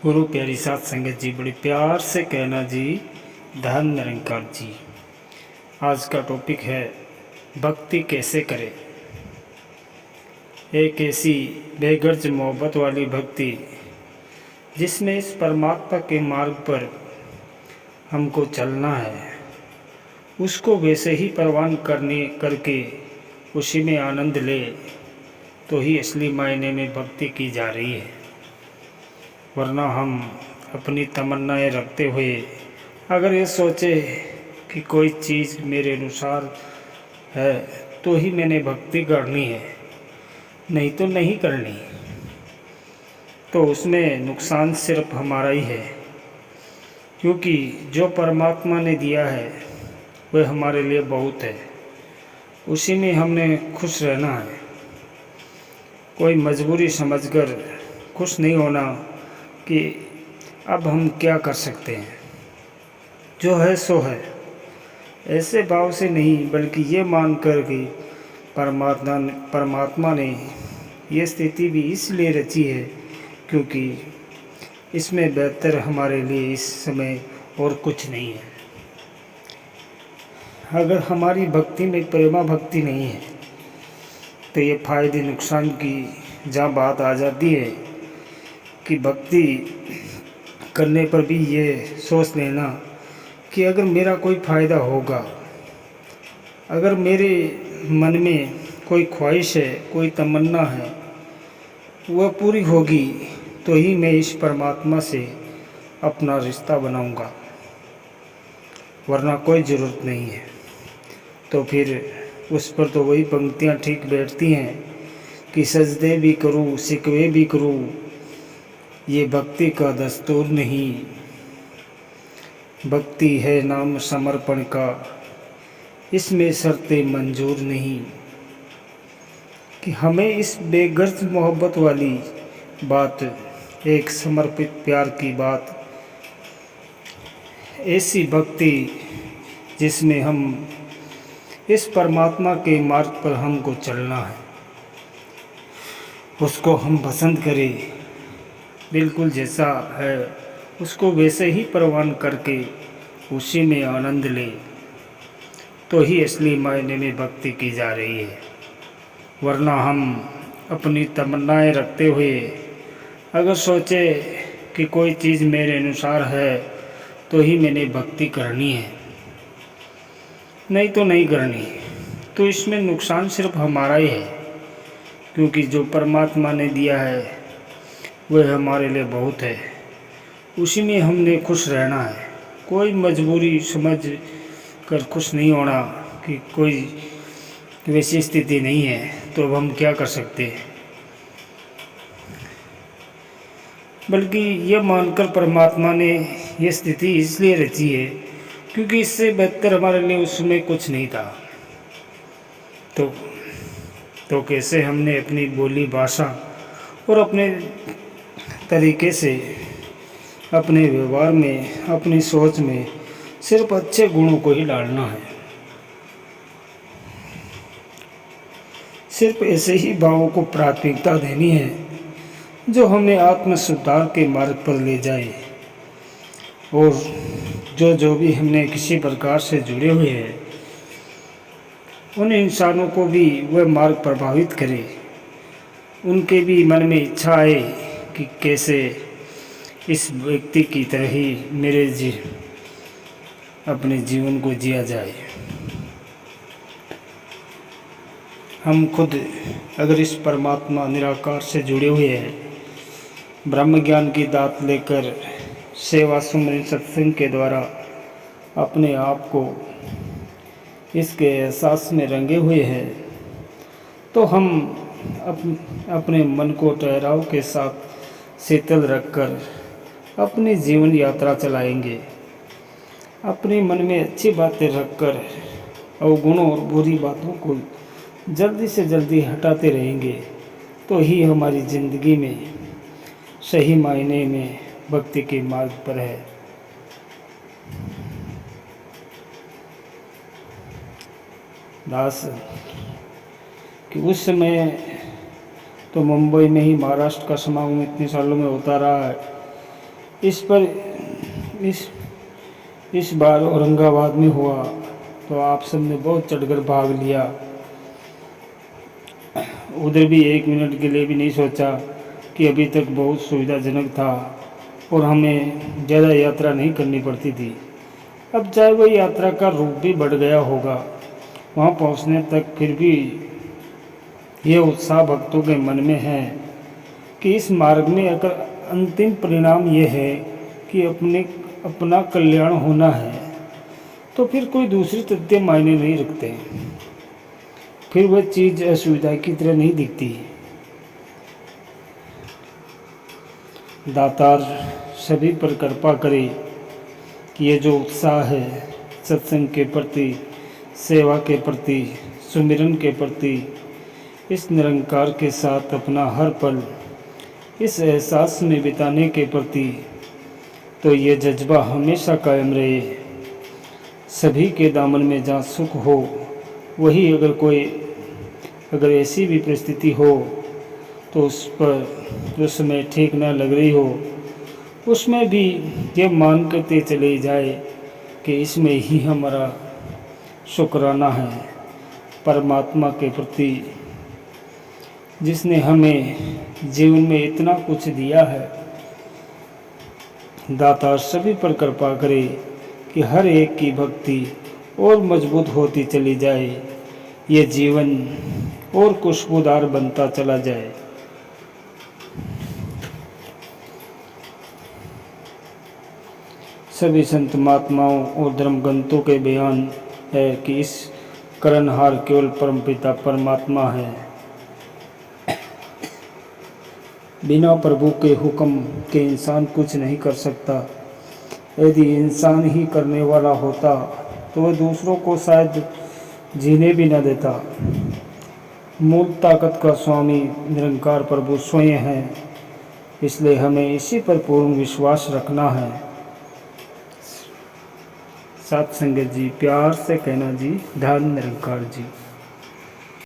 गुरु प्यारी साथ संगत जी, बड़े प्यार से कहना जी, धन निरंकार जी। आज का टॉपिक है भक्ति कैसे करें। एक ऐसी बेगर्ज मोहब्बत वाली भक्ति जिसमें इस परमात्मा के मार्ग पर हमको चलना है, उसको वैसे ही परवान करके उसी में आनंद ले, तो ही असली मायने में भक्ति की जा रही है। वरना हम अपनी तमन्नाएं रखते हुए अगर ये सोचे कि कोई चीज़ मेरे अनुसार है तो ही मैंने भक्ति करनी है, नहीं तो नहीं करनी, तो उसमें नुकसान सिर्फ हमारा ही है। क्योंकि जो परमात्मा ने दिया है वह हमारे लिए बहुत है, उसी में हमने खुश रहना है। कोई मजबूरी समझकर खुश नहीं होना कि अब हम क्या कर सकते हैं, जो है सो है, ऐसे भाव से नहीं, बल्कि ये मानकर कि परमात्मा ने ये स्थिति भी इसलिए रची है क्योंकि इसमें बेहतर हमारे लिए इस समय और कुछ नहीं है। अगर हमारी भक्ति में प्रेमा भक्ति नहीं है तो ये फायदे नुकसान की जहाँ बात आ जाती है कि भक्ति करने पर भी ये सोच लेना कि अगर मेरा कोई फ़ायदा होगा, अगर मेरे मन में कोई ख्वाहिश है, कोई तमन्ना है, वह पूरी होगी तो ही मैं इस परमात्मा से अपना रिश्ता बनाऊंगा, वरना कोई ज़रूरत नहीं है। तो फिर उस पर तो वही पंक्तियाँ ठीक बैठती हैं कि सजदे भी करूँ, सिकवे भी करूँ, ये भक्ति का दस्तूर नहीं। भक्ति है नाम समर्पण का, इसमें शर्तें मंजूर नहीं। कि हमें इस बेगर्ज मोहब्बत वाली बात, एक समर्पित प्यार की बात, ऐसी भक्ति जिसमें हम इस परमात्मा के मार्ग पर हमको चलना है, उसको हम पसंद करें, बिल्कुल जैसा है उसको वैसे ही परवान करके उसी में आनंद ले, तो ही असली मायने में भक्ति की जा रही है। वरना हम अपनी तमन्नाएं रखते हुए अगर सोचे कि कोई चीज़ मेरे अनुसार है तो ही मैंने भक्ति करनी है, नहीं तो नहीं करनी, तो इसमें नुकसान सिर्फ हमारा ही है। क्योंकि जो परमात्मा ने दिया है वह हमारे लिए बहुत है, उसी में हमने खुश रहना है। कोई मजबूरी समझ कर खुश नहीं होना कि कोई वैसी स्थिति नहीं है तो अब हम क्या कर सकते हैं, बल्कि यह मानकर परमात्मा ने यह स्थिति इसलिए रची है क्योंकि इससे बेहतर हमारे लिए उसमें कुछ नहीं था। तो कैसे हमने अपनी बोली भाषा और अपने तरीके से, अपने व्यवहार में, अपनी सोच में सिर्फ अच्छे गुणों को ही डालना है। सिर्फ ऐसे ही भावों को प्राथमिकता देनी है जो हमें आत्म सुधार के मार्ग पर ले जाए, और जो भी हमने किसी प्रकार से जुड़े हुए हैं उन इंसानों को भी वह मार्ग प्रभावित करे, उनके भी मन में इच्छा आए कि कैसे इस व्यक्ति की तरह ही अपने जीवन को जिया जाए। हम खुद अगर इस परमात्मा निराकार से जुड़े हुए हैं, ब्रह्म ज्ञान की दात लेकर सेवा सुमरन सत्संग के द्वारा अपने आप को इसके एहसास में रंगे हुए हैं, तो हम अपने मन को ठहराव के साथ शीतल रखकर अपनी जीवन यात्रा चलाएंगे। अपने मन में अच्छी बातें रखकर अवगुणों और बुरी बातों को जल्दी से जल्दी हटाते रहेंगे, तो ही हमारी ज़िंदगी में सही मायने में भक्ति के मार्ग पर है। दास कि उस समय तो मुंबई में ही महाराष्ट्र का समागम इतने सालों में होता रहा है, इस पर इस इस बार औरंगाबाद में हुआ तो आप सबने बहुत चढ़कर भाग लिया। उधर भी 1 मिनट के लिए भी नहीं सोचा कि अभी तक बहुत सुविधाजनक था और हमें ज़्यादा यात्रा नहीं करनी पड़ती थी। अब चाहे वह यात्रा का रूप भी बढ़ गया होगा, वहाँ पहुँचने तक फिर भी ये उत्साह भक्तों के मन में है कि इस मार्ग में अगर अंतिम परिणाम ये है कि अपना कल्याण होना है, तो फिर कोई दूसरी तथ्य मायने नहीं रखते। फिर वह चीज़ असुविधा की तरह नहीं दिखती। दातार सभी पर कृपा करे कि ये जो उत्साह है सत्संग के प्रति, सेवा के प्रति, सुमिरन के प्रति, इस निरंकार के साथ अपना हर पल इस एहसास में बिताने के प्रति, तो ये जज्बा हमेशा कायम रहे। सभी के दामन में जहाँ सुख हो, वही अगर ऐसी भी परिस्थिति हो तो उस पर जो समय ठीक ना लग रही हो, उसमें भी ये मान करते चले जाए कि इसमें ही हमारा शुक्राना है परमात्मा के प्रति, जिसने हमें जीवन में इतना कुछ दिया है। दाता सभी पर कृपा करे कि हर एक की भक्ति और मजबूत होती चली जाए, ये जीवन और खुशबूदार बनता चला जाए। सभी संत महात्माओं और धर्मग्रंथों के बयान है कि इस करणहार केवल परमपिता परमात्मा है। बिना प्रभु के हुक्म के इंसान कुछ नहीं कर सकता। यदि इंसान ही करने वाला होता तो वह दूसरों को शायद जीने भी न देता। मूल ताकत का स्वामी निरंकार प्रभु स्वयं है, इसलिए हमें इसी पर पूर्ण विश्वास रखना है। साथ संगत जी, प्यार से कहना जी, धन निरंकार जी।